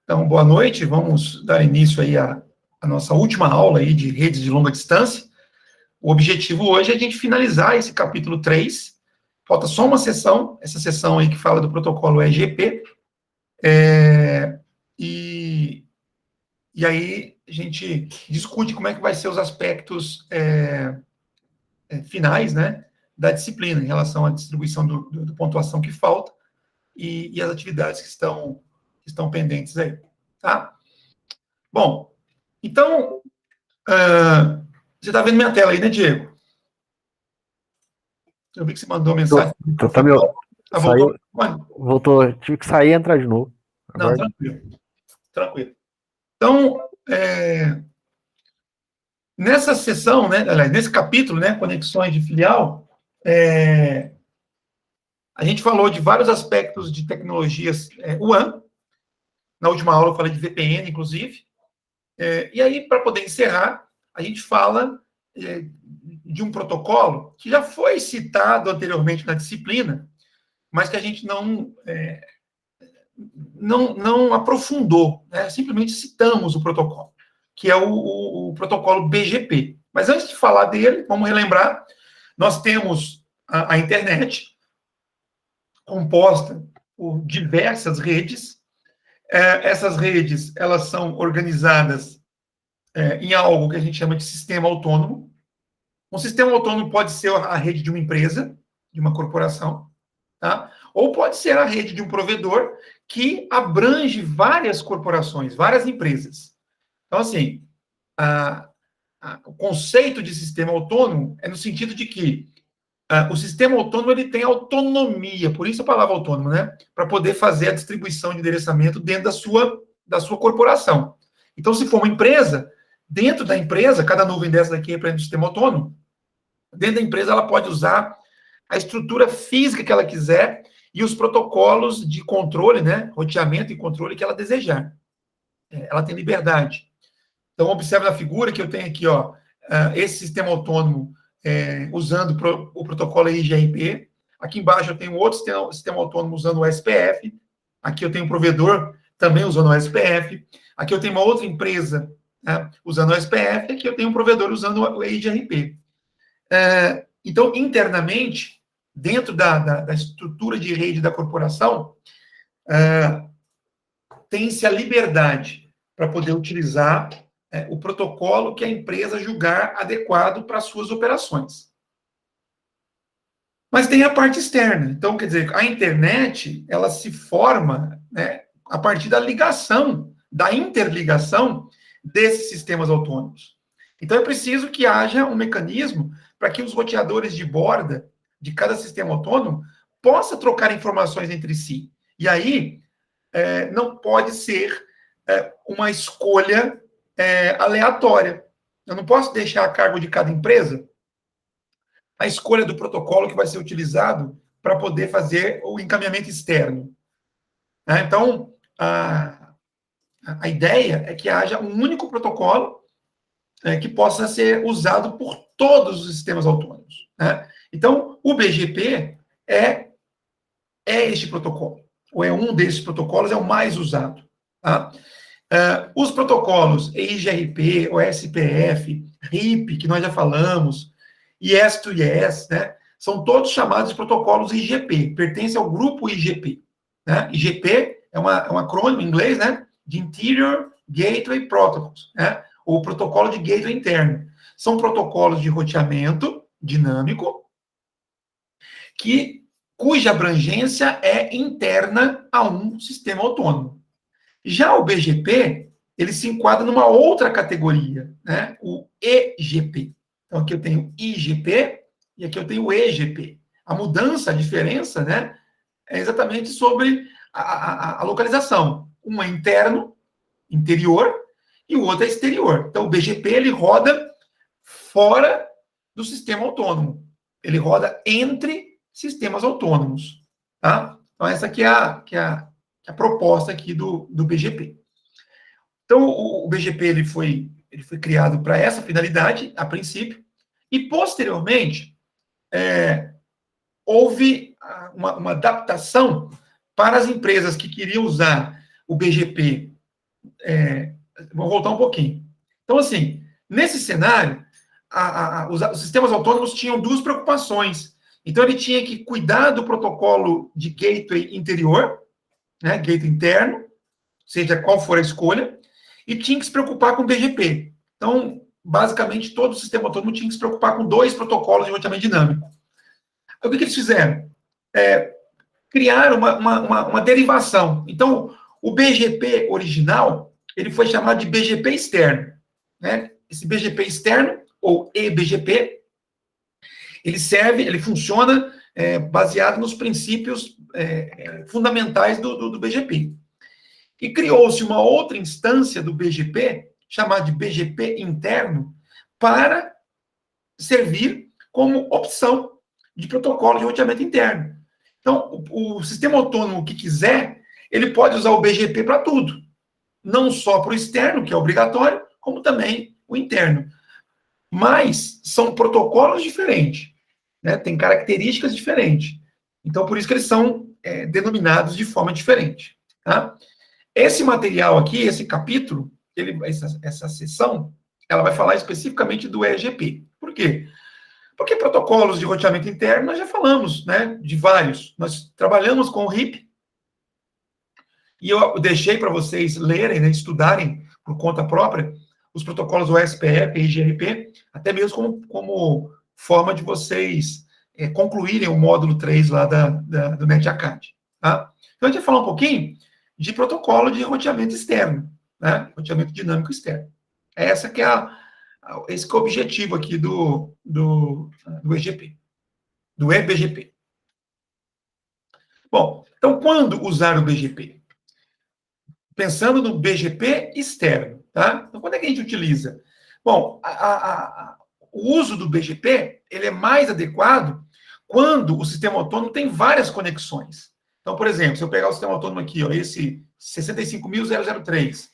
Então, boa noite, vamos dar início aí à nossa última aula aí de redes de longa distância. O objetivo hoje é a gente finalizar esse capítulo 3, falta só uma sessão, essa sessão aí que fala do protocolo EGP, e aí a gente discute como é que vai ser os aspectos finais, né, da disciplina, em relação à distribuição do pontuação que falta e as atividades que estão pendentes aí, tá? Bom, então, você está vendo minha tela aí, né, Diego? Eu vi que você mandou mensagem. Tá meu... Voltou? Voltou, tive que sair e entrar de novo. Não, tranquilo. Então, nessa sessão, né, nesse capítulo, né, conexões de filial, a gente falou de vários aspectos de tecnologias WAN. Na última aula eu falei de VPN, inclusive. E aí, para poder encerrar, a gente fala de um protocolo que já foi citado anteriormente na disciplina, mas que a gente não aprofundou, né? Simplesmente citamos o protocolo, que é o protocolo BGP. Mas antes de falar dele, vamos relembrar, nós temos a internet, composta por diversas redes. Essas redes, elas são organizadas em algo que a gente chama de sistema autônomo. Um sistema autônomo pode ser a rede de uma empresa, de uma corporação, tá? Ou pode ser a rede de um provedor que abrange várias corporações, várias empresas. Então, assim, o conceito de sistema autônomo é no sentido de que o sistema autônomo ele tem autonomia, por isso a palavra autônomo, né? Para poder fazer a distribuição de endereçamento dentro da sua corporação. Então, se for uma empresa, dentro da empresa, cada nuvem dessa daqui representa um sistema autônomo, dentro da empresa ela pode usar a estrutura física que ela quiser e os protocolos de controle, né, roteamento e controle que ela desejar. Ela tem liberdade. Então, observe na figura que eu tenho aqui, ó, esse sistema autônomo usando o protocolo IGRP. Aqui embaixo eu tenho outro sistema autônomo usando o SPF. Aqui eu tenho um provedor também usando o SPF. Aqui eu tenho uma outra empresa, né, usando o SPF. Aqui eu tenho um provedor usando o IGRP. Então, internamente, dentro da estrutura de rede da corporação, tem-se a liberdade para poder utilizar o protocolo que a empresa julgar adequado para as suas operações. Mas tem a parte externa. Então, quer dizer, a internet, ela se forma, né, a partir da ligação, da interligação desses sistemas autônomos. Então, é preciso que haja um mecanismo para que os roteadores de borda de cada sistema autônomo possam trocar informações entre si. E aí, não pode ser uma escolha aleatória. Eu não posso deixar a cargo de cada empresa a escolha do protocolo que vai ser utilizado para poder fazer o encaminhamento externo. Então, a ideia é que haja um único protocolo que possa ser usado por todos os sistemas autônomos. Né? Então, o BGP é este protocolo, ou é um desses protocolos, é o mais usado. Tá? Os protocolos EIGRP, OSPF, RIP, que nós já falamos, IS2IS, né, são todos chamados de protocolos IGP, pertencem ao grupo IGP. Né? IGP é um acrônimo em inglês, né, de Interior Gateway Protocols, né, ou protocolo de gateway interno. São protocolos de roteamento dinâmico cuja abrangência é interna a um sistema autônomo. Já o BGP, ele se enquadra numa outra categoria, né, o EGP. Então, aqui eu tenho IGP e aqui eu tenho EGP. A mudança, a diferença, né, é exatamente sobre a localização. Um é interno, interior, e o outro é exterior. Então, o BGP, ele roda fora do sistema autônomo. Ele roda entre sistemas autônomos. Tá? Então, essa aqui é a proposta aqui do BGP. Então, o BGP ele foi criado para essa finalidade, a princípio, e, posteriormente, houve uma adaptação para as empresas que queriam usar o BGP... vou voltar um pouquinho. Então, assim, nesse cenário, os sistemas autônomos tinham duas preocupações. Então, ele tinha que cuidar do protocolo de gateway interior, né, gateway interno, seja qual for a escolha, e tinha que se preocupar com o BGP. Então, basicamente, todo o sistema autônomo tinha que se preocupar com dois protocolos de roteamento dinâmico. O que eles fizeram? Criaram uma derivação. Então, o BGP original, ele foi chamado de BGP externo. Né? Esse BGP externo, ou eBGP, ele funciona baseado nos princípios fundamentais do BGP. E criou-se uma outra instância do BGP, chamada de BGP interno, para servir como opção de protocolo de roteamento interno. Então, o sistema autônomo que quiser, ele pode usar o BGP para tudo. Não só para o externo, que é obrigatório, como também o interno. Mas são protocolos diferentes, né? Tem características diferentes. Então, por isso que eles são denominados de forma diferente. Tá? Esse material aqui, esse capítulo, essa sessão, ela vai falar especificamente do EGP. Por quê? Porque protocolos de roteamento interno, nós já falamos, né, de vários. Nós trabalhamos com o RIP, e eu deixei para vocês lerem, né, estudarem por conta própria os protocolos OSPF e IGRP, até mesmo como forma de vocês concluírem o módulo 3 lá do NetAcad. Tá? Então, a gente vai falar um pouquinho de protocolo de roteamento externo, né, roteamento dinâmico externo. Esse que é o objetivo aqui do EGP, do eBGP. Bom, então, quando usar o BGP? Pensando no BGP externo, tá? Então, quando é que a gente utiliza? Bom, o uso do BGP, ele é mais adequado quando o sistema autônomo tem várias conexões. Então, por exemplo, se eu pegar o sistema autônomo aqui, ó, esse 65.003,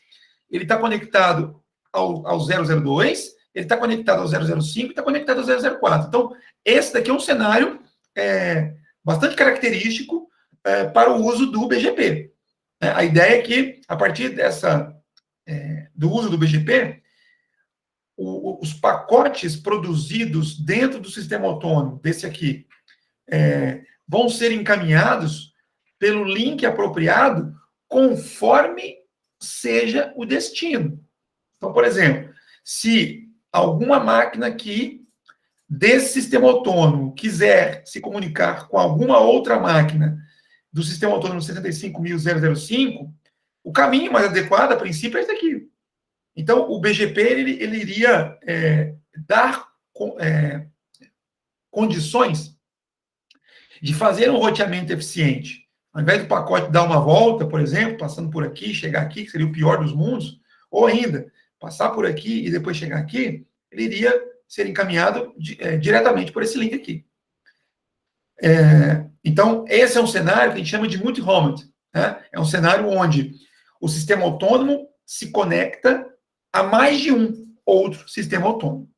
ele está conectado ao 002, ele está conectado ao 005 e está conectado ao 004. Então, esse daqui é um cenário bastante característico para o uso do BGP. A ideia é que, a partir do uso do BGP, os pacotes produzidos dentro do sistema autônomo, desse aqui, vão ser encaminhados pelo link apropriado conforme seja o destino. Então, por exemplo, se alguma máquina aqui desse sistema autônomo quiser se comunicar com alguma outra máquina do sistema autônomo 65.005, o caminho mais adequado, a princípio, é esse aqui. Então, o BGP ele iria dar condições de fazer um roteamento eficiente. Ao invés do pacote dar uma volta, por exemplo, passando por aqui, chegar aqui, que seria o pior dos mundos, ou ainda, passar por aqui e depois chegar aqui, ele iria ser encaminhado diretamente por esse link aqui. Então, esse é um cenário que a gente chama de multi-homed. Né? É um cenário onde o sistema autônomo se conecta a mais de um outro sistema autônomo.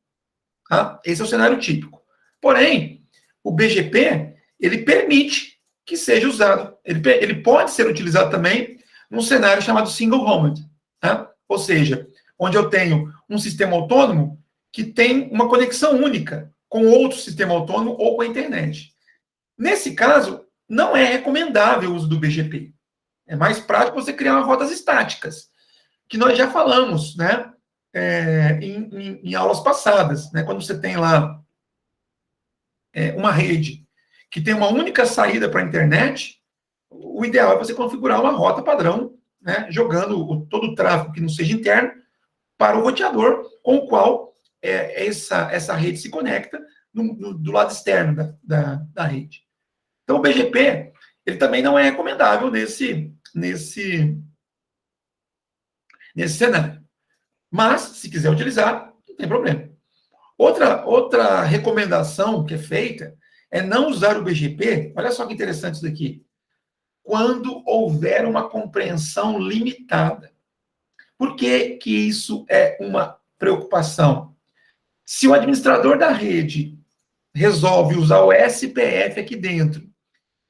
Tá? Esse é o cenário típico. Porém, o BGP, ele permite que seja usado. Ele pode ser utilizado também num cenário chamado single-homed. Tá? Ou seja, onde eu tenho um sistema autônomo que tem uma conexão única com outro sistema autônomo ou com a internet. Nesse caso, não é recomendável o uso do BGP. É mais prático você criar rotas estáticas, que nós já falamos, né, em aulas passadas. Né, quando você tem lá uma rede que tem uma única saída para a internet, o ideal é você configurar uma rota padrão, né, jogando todo o tráfego que não seja interno para o roteador com o qual essa rede se conecta do lado externo da rede. Então, o BGP, ele também não é recomendável nesse cenário. Mas, se quiser utilizar, não tem problema. Outra recomendação que é feita é não usar o BGP, olha só que interessante isso daqui, quando houver uma compreensão limitada. Por que que isso é uma preocupação? Se o administrador da rede resolve usar o SPF aqui dentro,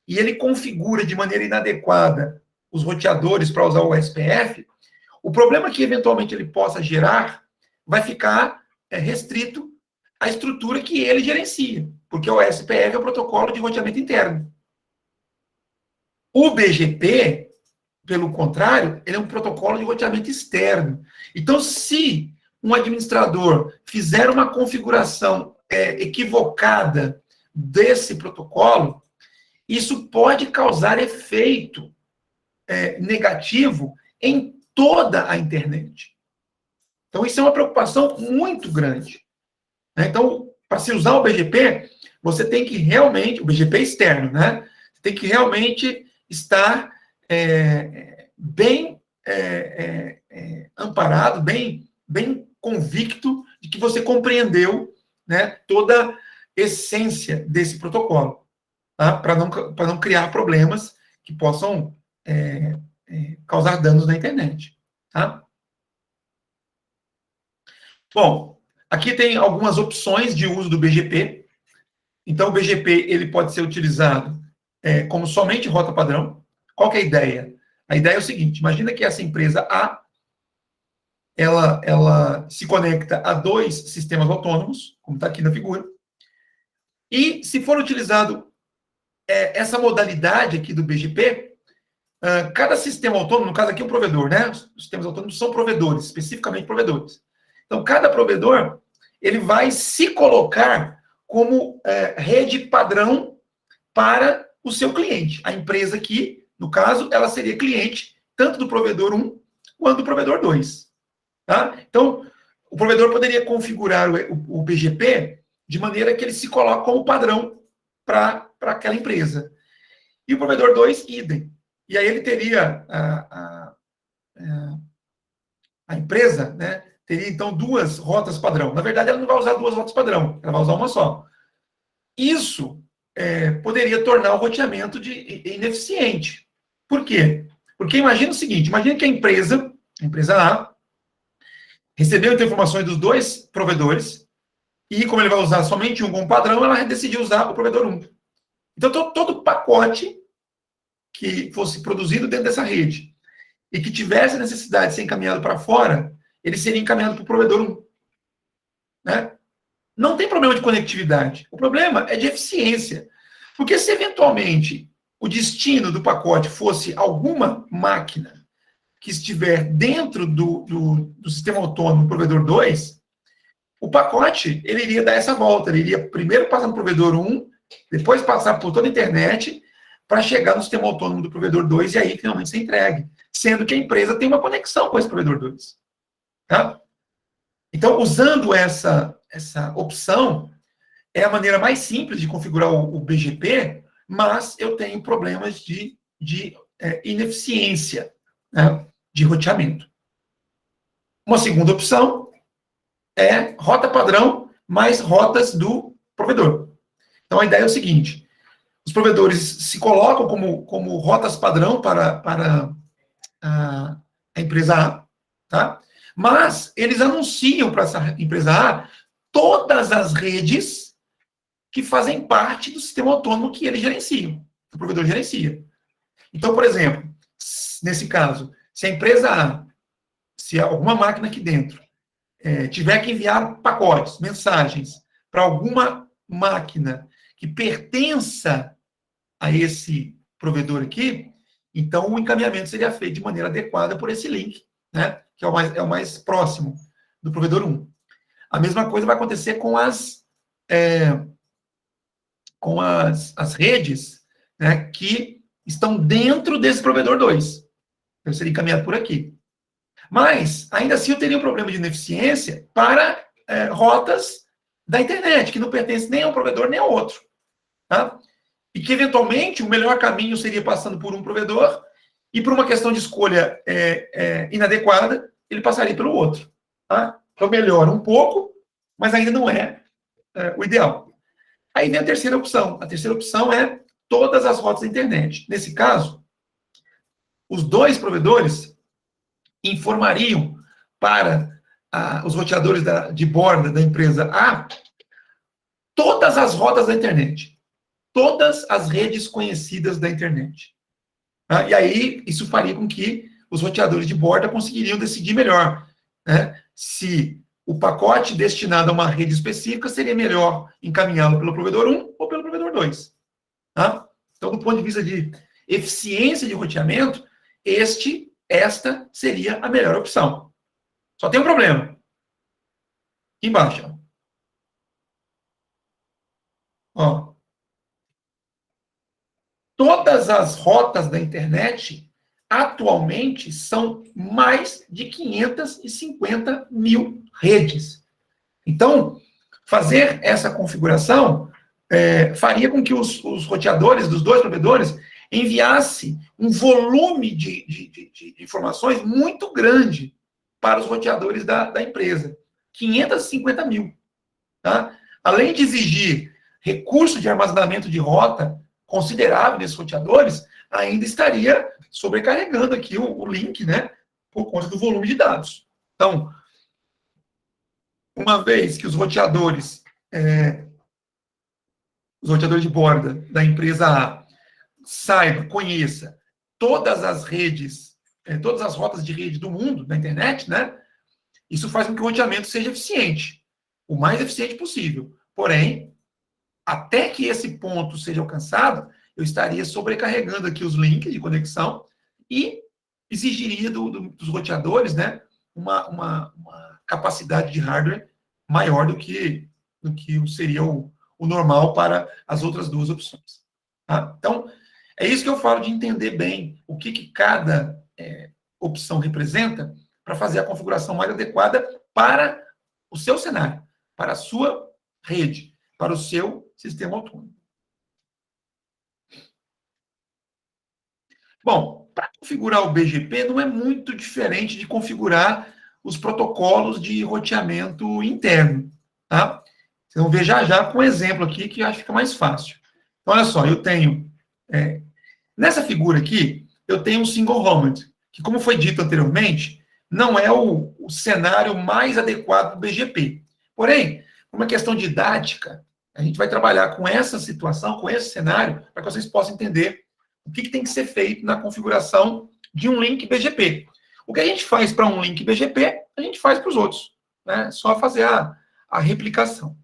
e ele configura de maneira inadequada os roteadores para usar o SPF, o problema que eventualmente ele possa gerar vai ficar restrito à estrutura que ele gerencia, porque o SPF é o protocolo de roteamento interno. O BGP, pelo contrário, ele é um protocolo de roteamento externo. Então, se um administrador fizer uma configuração equivocada desse protocolo, isso pode causar efeito negativo em toda a internet. Então, isso é uma preocupação muito grande. Então, para se usar o BGP, você tem que realmente, o BGP externo, né? Você tem que realmente estar bem amparado, bem convicto de que você compreendeu, né, toda a essência desse protocolo, tá? Para não criar problemas que possam causar danos na internet. Tá? Bom, aqui tem algumas opções de uso do BGP. Então, o BGP ele pode ser utilizado como somente rota padrão. Qual que é a ideia? A ideia é o seguinte, imagina que essa empresa A, ela se conecta a 2 sistemas autônomos, como está aqui na figura, e se for utilizado essa modalidade aqui do BGP, cada sistema autônomo, no caso aqui é um provedor, né? Os sistemas autônomos são provedores, especificamente provedores. Então, cada provedor, ele vai se colocar como rede padrão para o seu cliente. A empresa aqui, no caso, ela seria cliente tanto do provedor 1 quanto do provedor 2. Tá? Então, o provedor poderia configurar o BGP de maneira que ele se coloque como padrão para aquela empresa. E o provedor 2, idem. E aí ele teria a empresa, né, teria então 2 rotas padrão. Na verdade, ela não vai usar 2 rotas padrão, ela vai usar uma só. Isso poderia tornar o roteamento ineficiente. Por quê? Porque imagina o seguinte, imagina que a empresa A, recebeu informações dos 2 provedores, e como ele vai usar somente um como padrão, ela decidiu usar o provedor 1. Então, todo pacote que fosse produzido dentro dessa rede e que tivesse a necessidade de ser encaminhado para fora, ele seria encaminhado para o provedor 1. Né? Não tem problema de conectividade. O problema é de eficiência. Porque se, eventualmente, o destino do pacote fosse alguma máquina que estiver dentro do sistema autônomo do provedor 2, o pacote ele iria dar essa volta. Ele iria primeiro passar no provedor 1, depois passar por toda a internet, para chegar no sistema autônomo do provedor 2 e aí finalmente ser entregue. Sendo que a empresa tem uma conexão com esse provedor 2. Tá? Então, usando essa opção, é a maneira mais simples de configurar o BGP, mas eu tenho problemas de ineficiência, né, de roteamento. Uma segunda opção é rota padrão mais rotas do provedor. Então, a ideia é o seguinte, os provedores se colocam como rotas padrão para a empresa A, tá? Mas eles anunciam para essa empresa A todas as redes que fazem parte do sistema autônomo que eles gerenciam, que o provedor gerencia. Então, por exemplo, nesse caso, se a empresa A, se alguma máquina aqui dentro tiver que enviar pacotes, mensagens para alguma máquina que pertença a esse provedor aqui, então o encaminhamento seria feito de maneira adequada por esse link, né, que é o mais próximo do provedor 1. A mesma coisa vai acontecer com as redes, né, que estão dentro desse provedor 2. Então, seria encaminhado por aqui. Mas, ainda assim, eu teria um problema de ineficiência para rotas da internet, que não pertencem nem a um provedor nem ao outro. Tá? E que, eventualmente, o melhor caminho seria passando por um provedor e, por uma questão de escolha inadequada, ele passaria pelo outro. Tá? Então, melhora um pouco, mas ainda não é o ideal. Aí vem a terceira opção. A terceira opção é todas as rotas da internet. Nesse caso, os 2 provedores informariam para os roteadores de borda da empresa A todas as rotas da internet. Todas as redes conhecidas da internet. E aí, isso faria com que os roteadores de borda conseguiriam decidir melhor, né, se o pacote destinado a uma rede específica seria melhor encaminhá-lo pelo provedor 1 ou pelo provedor 2. Tá? Então, do ponto de vista de eficiência de roteamento, esta seria a melhor opção. Só tem um problema. Aqui embaixo. Ó. Todas as rotas da internet, atualmente, são mais de 550 mil redes. Então, fazer essa configuração faria com que os roteadores dos dois provedores enviassem um volume de informações muito grande para os roteadores da empresa. 550 mil. Tá? Além de exigir recurso de armazenamento de rota considerável nesses roteadores, ainda estaria sobrecarregando aqui o link, né, por conta do volume de dados. Então, uma vez que os roteadores de borda da empresa A saiba, conheça todas as redes, todas as rotas de rede do mundo, na internet, né, isso faz com que o roteamento seja eficiente, o mais eficiente possível. Porém, até que esse ponto seja alcançado, eu estaria sobrecarregando aqui os links de conexão e exigiria dos roteadores, né, uma capacidade de hardware maior do que seria o normal para as outras duas opções. Tá? Então, é isso que eu falo de entender bem o que cada opção representa para fazer a configuração mais adequada para o seu cenário, para a sua rede, para o seu sistema autônomo. Bom, para configurar o BGP não é muito diferente de configurar os protocolos de roteamento interno, tá? Vocês vão ver já com um exemplo aqui que eu acho que fica mais fácil. Então, olha só, eu tenho... nessa figura aqui, eu tenho um single homed, que, como foi dito anteriormente, não é o cenário mais adequado para o BGP. Porém, por uma questão didática, a gente vai trabalhar com essa situação, com esse cenário, para que vocês possam entender o que tem que ser feito na configuração de um link BGP. O que a gente faz para um link BGP, a gente faz para os outros. Né? Só fazer a replicação.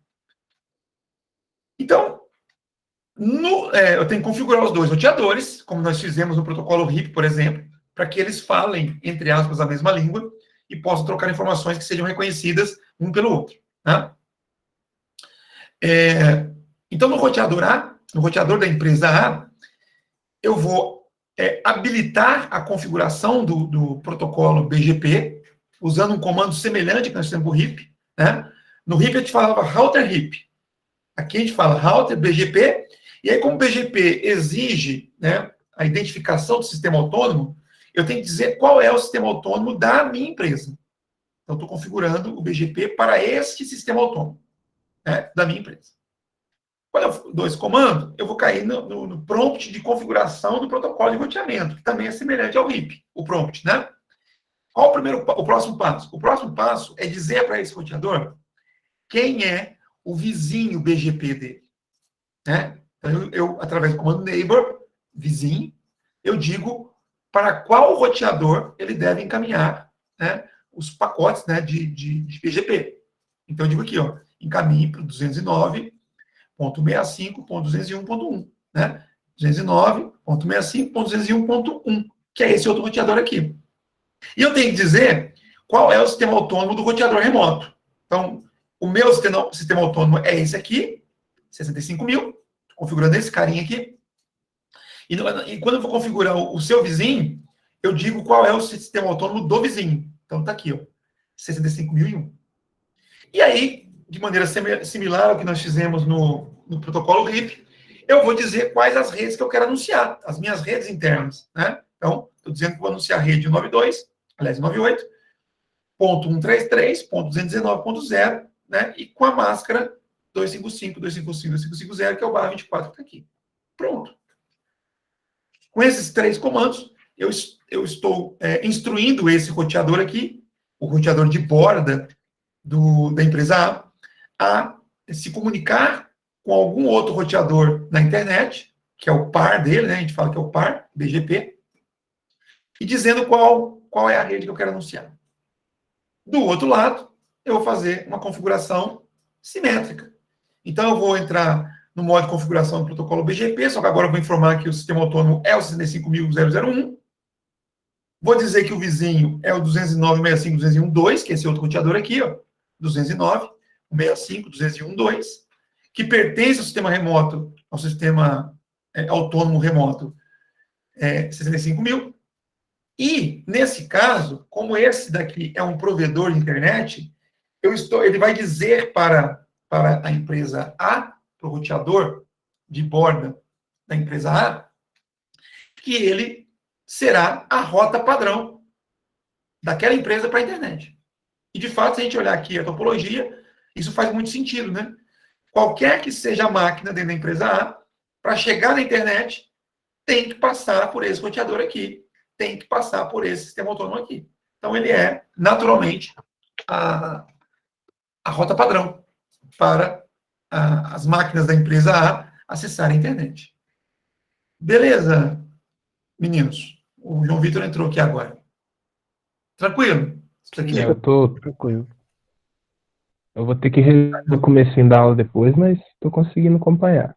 Então, eu tenho que configurar os dois roteadores, como nós fizemos no protocolo RIP, por exemplo, para que eles falem, entre aspas, a mesma língua e possam trocar informações que sejam reconhecidas um pelo outro. Né? Então, no roteador A, no roteador da empresa A, eu vou habilitar a configuração do protocolo BGP, usando um comando semelhante que nós temos no RIP. Né? No RIP a gente falava router RIP. Aqui a gente fala router BGP, e aí como o BGP exige, né, a identificação do sistema autônomo, eu tenho que dizer qual é o sistema autônomo da minha empresa. Então, estou configurando o BGP para este sistema autônomo, né, da minha empresa. Quando eu dou esse comando, eu vou cair no prompt de configuração do protocolo de roteamento, que também é semelhante ao RIP, o prompt, né? Qual o próximo passo? O próximo passo é dizer para esse roteador quem é o vizinho BGP dele. Né? Então, eu, através do comando neighbor, vizinho, eu digo para qual roteador ele deve encaminhar, né, os pacotes, né, de BGP. Então, eu digo aqui, ó, encaminhe para o 209.65.201.1, né? 209.65.201.1, que é esse outro roteador aqui. E eu tenho que dizer qual é o sistema autônomo do roteador remoto. Então, o meu sistema autônomo é esse aqui, 65 mil, configurando esse carinha aqui. E quando eu vou configurar o seu vizinho, eu digo qual é o sistema autônomo do vizinho. Então, está aqui, ó, 65.001. E aí, de maneira similar ao que nós fizemos no protocolo RIP, eu vou dizer quais as redes que eu quero anunciar, as minhas redes internas. Né? Então, estou dizendo que vou anunciar a rede 92, aliás, 98.133.219.0, né? E com a máscara 255.255.250, que é o barra 24 que está aqui. Pronto. Com esses três comandos, eu estou instruindo esse roteador aqui, o roteador de borda da empresa A se comunicar com algum outro roteador na internet, que é o par dele, né? A gente fala que é o par, BGP, e dizendo qual é a rede que eu quero anunciar. Do outro lado, eu vou fazer uma configuração simétrica. Então, eu vou entrar no modo de configuração do protocolo BGP, só que agora eu vou informar que o sistema autônomo é o 65.001. Vou dizer que o vizinho é o 209.165.201.2, que é esse outro roteador aqui, ó, 209.165.201.2, que pertence ao sistema remoto, ao sistema autônomo remoto, 65.000. E, nesse caso, como esse daqui é um provedor de internet, ele vai dizer para a empresa A, para o roteador de borda da empresa A, que ele será a rota padrão daquela empresa para a internet. E, de fato, se a gente olhar aqui a topologia, isso faz muito sentido, né? Qualquer que seja a máquina dentro da empresa A, para chegar na internet, tem que passar por esse roteador aqui, tem que passar por esse sistema autônomo aqui. Então, ele é, naturalmente, a rota padrão para as máquinas da empresa A acessarem a internet. Beleza, meninos? O João Vitor entrou aqui agora. Tranquilo? Isso aqui Sim, Eu tô. tranquilo. Eu vou ter que rever o comecinho da aula depois, mas tô conseguindo acompanhar.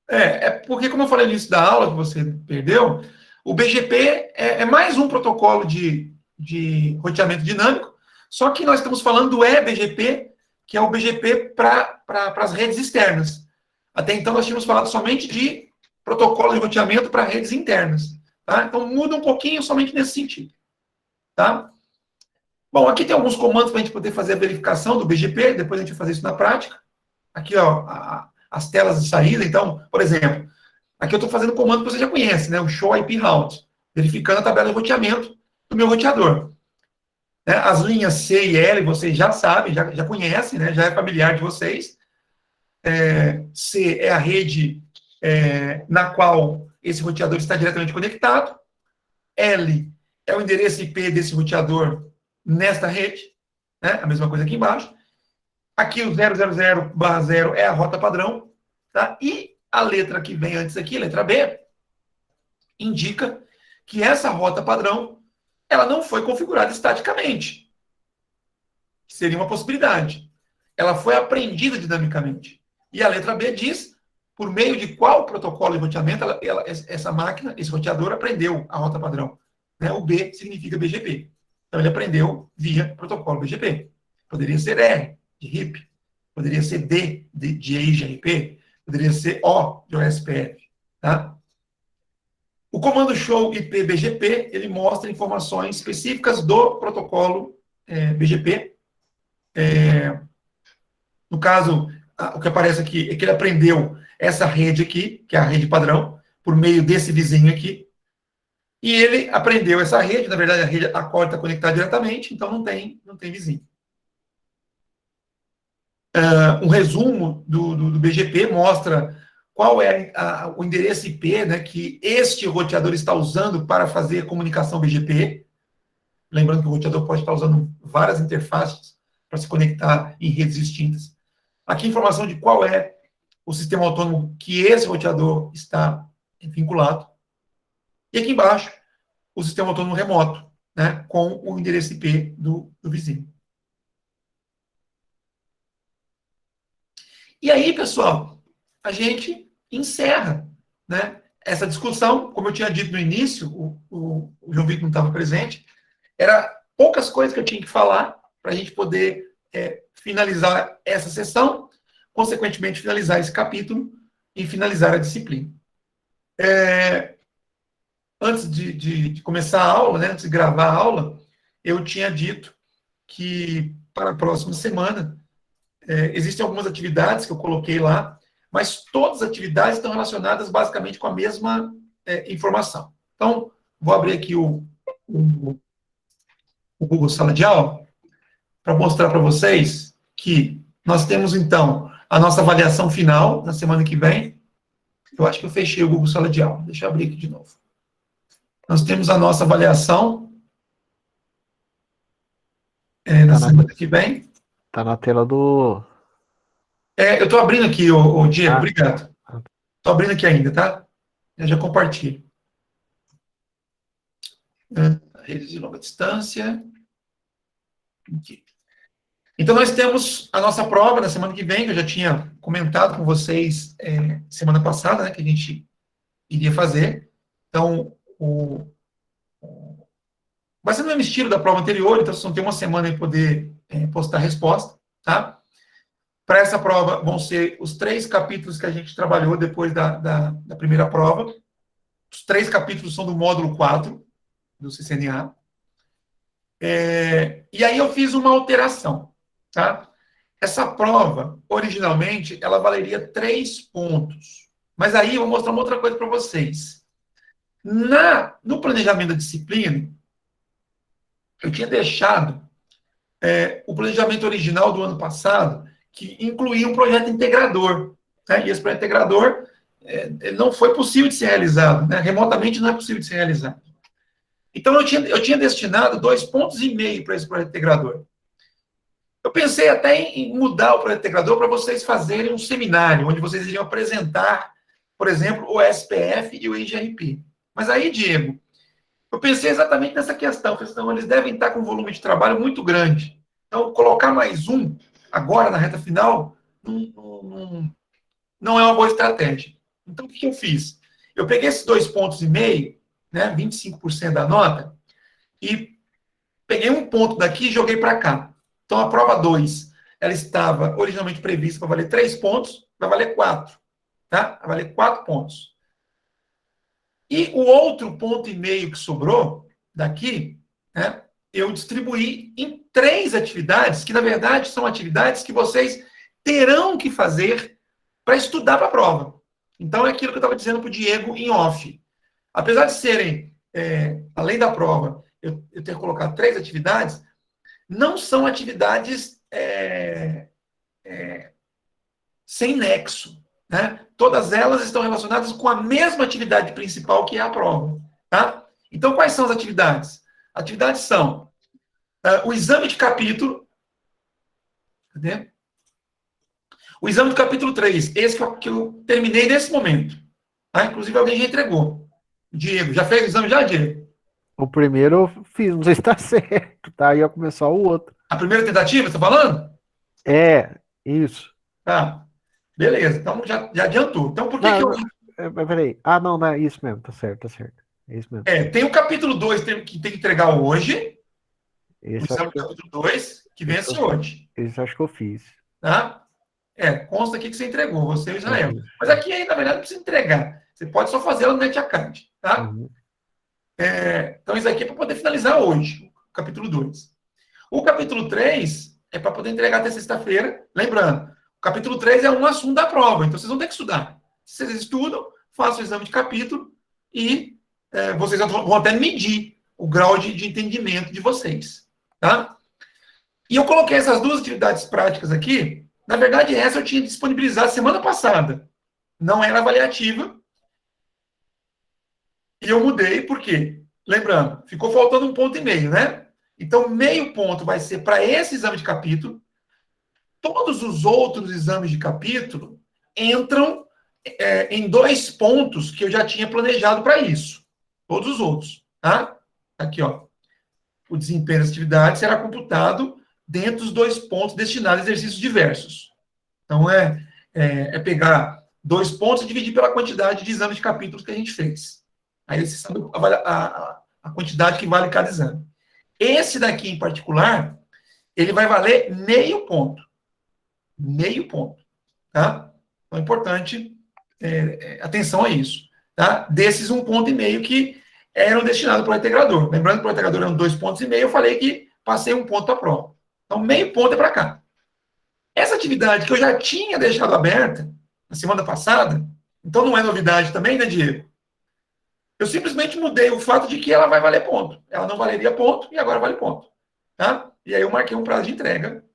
É porque, como eu falei no início da aula, que você perdeu, o BGP é mais um protocolo de roteamento dinâmico, só que nós estamos falando do eBGP, que é o BGP para as redes externas. Até então, nós tínhamos falado somente de protocolo de roteamento para redes internas. Tá? Então, muda um pouquinho somente nesse sentido. Tá? Bom, aqui tem alguns comandos para a gente poder fazer a verificação do BGP, depois a gente vai fazer isso na prática. Aqui, ó, as telas de saída. Então, por exemplo, aqui eu estou fazendo um comando que você já conhece, né? O show IP route, verificando a tabela de roteamento do meu roteador. Né? As linhas C e L, vocês já sabem, já conhecem, né? Já é familiar de vocês. C é a rede na qual esse roteador está diretamente conectado. L é o endereço IP desse roteador nesta rede, né? A mesma coisa aqui embaixo. Aqui o 000/0 é a rota padrão, tá? E a letra que vem antes aqui, letra B, indica que essa rota padrão ela não foi configurada estaticamente. Seria uma possibilidade. Ela foi aprendida dinamicamente. E a letra B diz por meio de qual protocolo de roteamento essa máquina, esse roteador, aprendeu a rota padrão. Né? O B significa BGP. Então, ele aprendeu via protocolo BGP. Poderia ser R, de RIP. Poderia ser D, de EIGRP. Poderia ser O, de OSPF. Tá? O comando show IP BGP, ele mostra informações específicas do protocolo BGP. No caso, o que aparece aqui é que ele aprendeu essa rede aqui, que é a rede padrão, por meio desse vizinho aqui. E ele aprendeu essa rede, na verdade, a rede a qual está conectada diretamente, então não tem vizinho. Um resumo do BGP mostra qual é o endereço IP, né, que este roteador está usando para fazer comunicação BGP. Lembrando que o roteador pode estar usando várias interfaces para se conectar em redes distintas. Aqui, informação de qual é o sistema autônomo que esse roteador está vinculado. E aqui embaixo, o sistema autônomo remoto, né, com o endereço IP do vizinho. E aí, pessoal, a gente encerra, né, essa discussão. Como eu tinha dito no início, o João Vitor não estava presente, era poucas coisas que eu tinha que falar para a gente poder finalizar essa sessão, consequentemente finalizar esse capítulo e finalizar a disciplina. Antes de começar a aula, né, antes de gravar a aula, eu tinha dito que para a próxima semana existem algumas atividades que eu coloquei lá, mas todas as atividades estão relacionadas basicamente com a mesma informação. Então, vou abrir aqui o Google Sala de Aula para mostrar para vocês que nós temos, então, a nossa avaliação final na semana que vem. Eu acho que eu fechei o Google Sala de Aula. Deixa eu abrir aqui de novo. Nós temos a nossa avaliação na semana que vem. Tá na tela do... Eu estou abrindo aqui, o Diego, obrigado. Estou abrindo aqui ainda, tá? Eu já compartilho. Redes de longa distância. Aqui. Então, nós temos a nossa prova na semana que vem, que eu já tinha comentado com vocês semana passada, né, que a gente iria fazer. Então, vai ser no mesmo estilo da prova anterior, então vocês vão ter uma semana para poder postar a resposta, tá? Para essa prova vão ser os 3 capítulos que a gente trabalhou depois da primeira prova. Os 3 capítulos são do módulo 4 do CCNA. E aí eu fiz uma alteração, tá? Essa prova, originalmente, ela valeria 3 pontos. Mas aí eu vou mostrar uma outra coisa para vocês. No planejamento da disciplina, eu tinha deixado o planejamento original do ano passado, que incluía um projeto integrador. Né? E esse projeto integrador não foi possível de ser realizado. Né? Remotamente não é possível de ser realizado. Então, eu tinha destinado 2,5 pontos para esse projeto integrador. Eu pensei até em mudar o projeto integrador para vocês fazerem um seminário, onde vocês iriam apresentar, por exemplo, o SPF e o IGRP. Mas aí, Diego, eu pensei exatamente nessa questão. Então, eles devem estar com um volume de trabalho muito grande. Então, colocar mais um, agora, na reta final, não é uma boa estratégia. Então, o que eu fiz? Eu peguei esses 2,5 pontos, né, 25% da nota, e peguei um ponto daqui e joguei para cá. Então, a prova 2, ela estava originalmente prevista para valer 3 pontos, vai valer 4. Tá? Vai valer 4 pontos. E o outro 1,5 ponto que sobrou daqui, né, eu distribuí em 3 atividades, que na verdade são atividades que vocês terão que fazer para estudar para a prova. Então, é aquilo que eu estava dizendo para o Diego em off. Apesar de serem, além da prova, eu ter colocado 3 atividades, não são atividades sem nexo. Né? Todas elas estão relacionadas com a mesma atividade principal, que é a prova. Tá? Então, quais são as atividades? Atividades são o exame de capítulo. Cadê? O exame do capítulo 3, esse que eu terminei nesse momento. Tá? Inclusive, alguém já entregou. Diego, já fez o exame já, Diego? O primeiro eu fiz, não sei se está certo, tá? Aí ia começar o outro. A primeira tentativa, você está falando? Isso. Tá. Beleza, então já adiantou. Então, por que Não, que eu... peraí. Ah, não, é isso mesmo, tá certo, tá certo. É isso mesmo. Tem o capítulo 2 que tem que entregar hoje, o Esse exame do capítulo 2, que vence hoje. Esse acho que eu fiz. Tá? Consta aqui que você entregou, você e o Israel. Uhum. Mas aqui, aí, na verdade, não precisa entregar. Você pode só fazer ela no NetAccount, tá? Uhum. Então, isso aqui é para poder finalizar hoje, o capítulo 2. O capítulo 3 é para poder entregar até sexta-feira. Lembrando, o capítulo 3 é um assunto da prova, então vocês vão ter que estudar. Vocês estudam, façam o exame de capítulo e vocês vão até medir o grau de entendimento de vocês, tá? E eu coloquei essas 2 atividades práticas aqui. Na verdade, essa eu tinha disponibilizado semana passada. Não era avaliativa. E eu mudei, por quê? Lembrando, ficou faltando 1,5 ponto, né? Então, meio ponto vai ser para esse exame de capítulo. Todos os outros exames de capítulo entram em 2 pontos que eu já tinha planejado para isso. Todos os outros, tá? Aqui, ó. O desempenho das atividades será computado dentro dos 2 pontos destinados a exercícios diversos. Então, pegar 2 pontos e dividir pela quantidade de exames de capítulos que a gente fez. Aí você sabe a quantidade que vale cada exame. Esse daqui, em particular, ele vai valer meio ponto. Meio ponto. Tá? Então, é importante atenção a isso. Tá? Desses 1,5 ponto que eram destinados para o integrador. Lembrando que o integrador eram 2,5 pontos, eu falei que passei 1 ponto para a prova. Então, meio ponto é para cá. Essa atividade que eu já tinha deixado aberta na semana passada, então não é novidade também, né, Diego? Eu simplesmente mudei o fato de que ela vai valer ponto. Ela não valeria ponto e agora vale ponto. Tá? E aí eu marquei um prazo de entrega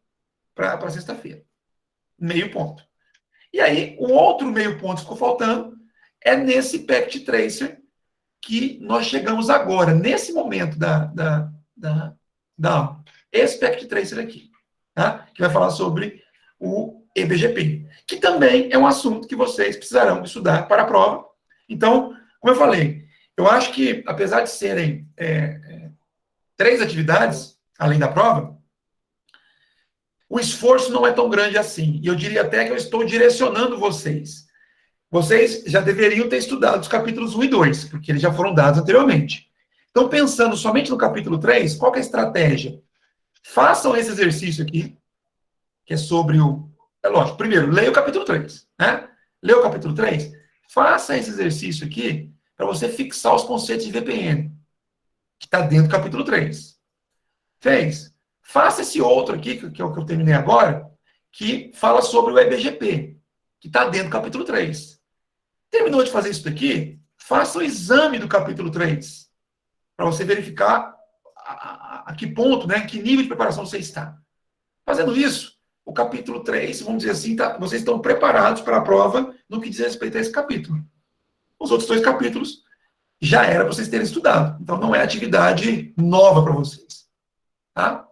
para sexta-feira. Meio ponto. E aí, o outro meio ponto que ficou faltando é nesse Packet Tracer que nós chegamos agora, nesse momento da aula. Esse Packet Tracer aqui, tá? Que vai falar sobre o EBGP, que também é um assunto que vocês precisarão estudar para a prova. Então, como eu falei, Eu acho que, apesar de serem 3 atividades, além da prova, o esforço não é tão grande assim. E eu diria até que eu estou direcionando vocês. Vocês já deveriam ter estudado os capítulos 1 e 2, porque eles já foram dados anteriormente. Então, pensando somente no capítulo 3, qual que é a estratégia? Façam esse exercício aqui, que é sobre o... É lógico, primeiro, leia o capítulo 3, né? Leia o capítulo 3, faça esse exercício aqui para você fixar os conceitos de VPN, que está dentro do capítulo 3. Fez? Faça esse outro aqui, que é o que eu terminei agora, que fala sobre o EBGP, que está dentro do capítulo 3. Terminou de fazer isso daqui, faça o exame do capítulo 3, para você verificar a que ponto, né, que nível de preparação você está. Fazendo isso, o capítulo 3, vamos dizer assim, vocês estão preparados para a prova no que diz respeito a esse capítulo. Os outros 2 capítulos já era para vocês terem estudado. Então, não é atividade nova para vocês. Tá?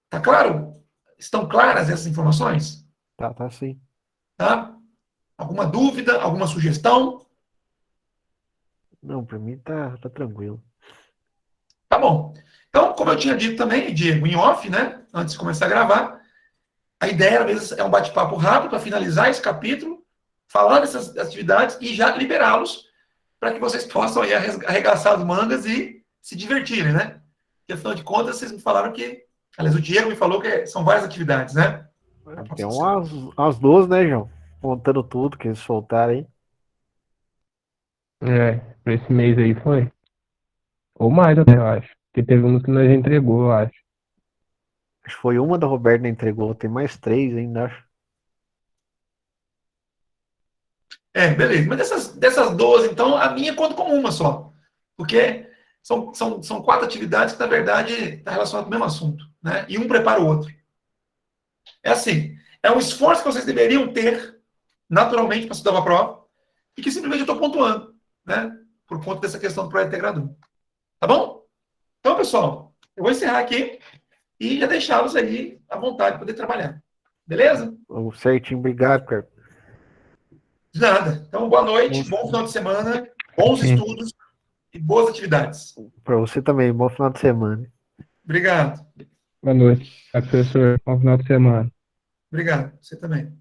Tá claro? Estão claras essas informações? Tá sim. Tá? Alguma dúvida? Alguma sugestão? Não, pra mim tá tranquilo. Tá bom. Então, como eu tinha dito também, Diego, em off, né? Antes de começar a gravar, a ideia, às vezes, é um bate-papo rápido para finalizar esse capítulo, falar dessas atividades e já liberá-los para que vocês possam aí arregaçar as mangas e se divertirem, né? Porque, afinal de contas, vocês me falaram que... Aliás, o Diego me falou que são várias atividades, né? Tem umas 12, né, João? Contando tudo que eles soltaram aí. Pra esse mês aí foi. Ou mais até, eu acho. Porque teve uns que nós já entregou, eu acho. Acho que foi uma da Roberta que entregou. Tem mais 3 ainda, acho. Beleza. Mas dessas 12, então, a minha conta como uma só. Porque são 4 atividades que, na verdade, estão relacionadas com o mesmo assunto, né? E um prepara o outro. É assim, é um esforço que vocês deveriam ter, naturalmente, para estudar uma prova, e que simplesmente eu estou pontuando, né? Por conta dessa questão do projeto integrador. Tá bom? Então, pessoal, eu vou encerrar aqui e já deixá-los aí à vontade de poder trabalhar. Beleza? Certinho, obrigado, cara. De nada. Então, boa noite, bom final de semana, bons Sim. estudos e boas atividades. Pra você também, bom final de semana. Obrigado. Boa noite. Professor. Bom final de semana. Obrigado. Você também.